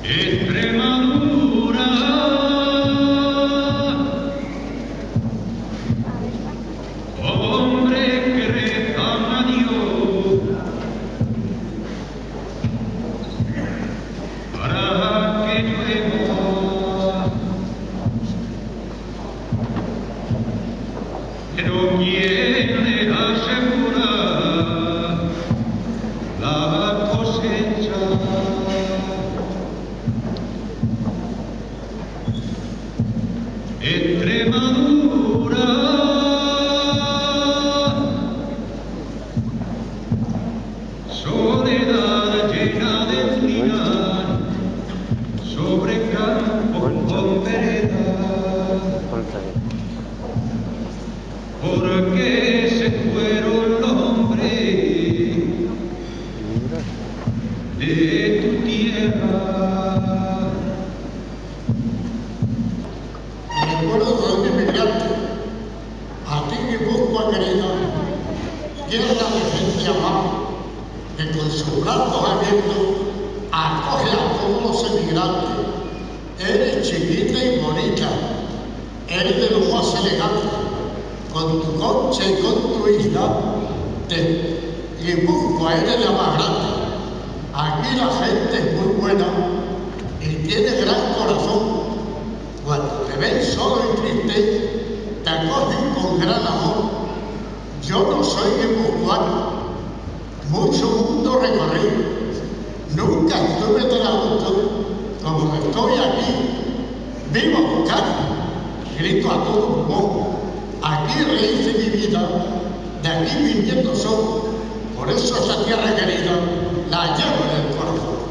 Extremadura, hombre que rezan a Dios para que llueva, pero ¿quién le asegura la cosecha? Extremadura, soledad llena de espinas, sobre campos con veredas, porque se fueron los hombres de tu tierra. Recuerdo de un inmigrante, aquí en Guipúzcoa querida, tierra de gente amable, que con sus brazos abiertos acoge a todos los emigrantes. Eres chiquita y bonita, eres de lo más elegante, con tu concha y con tu isla, de Guipúzcoa eres la más grande. Aquí la gente es muy buena y tiene gran corazón. Cuando te ven solo y triste, te acogen con gran amor. Yo no soy guipuzcoano, mucho mundo recorrí, nunca estuve tan a gusto como estoy aquí. Vivo a buscar, grito a todo pulmón, aquí rehice mi vida, de aquí mis nietos son, por eso esa tierra querida la llevo en el corazón.